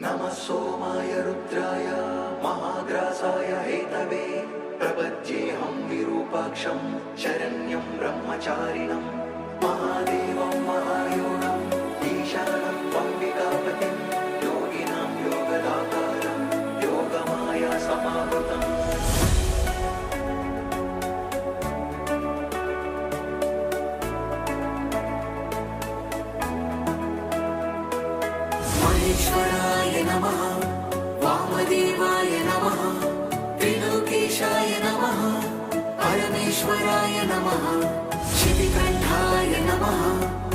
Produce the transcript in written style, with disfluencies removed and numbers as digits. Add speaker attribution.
Speaker 1: नमः सोमाय रुद्राय महाग्रासाय हेतवे प्रपद्येऽहं विरूपाक्षं शरण्यं ब्रह्मचारिणं महादेवं महायोगम् ईशानं त्वम्बिकापतिं योगिनां योगदातारं योगमाया समावृतम्
Speaker 2: महेश्वराय नमः, वामदेवाय नमः, त्रिलोकेशाय नमः, परमेश्वराय नमः, शितिकण्ठाय नमः।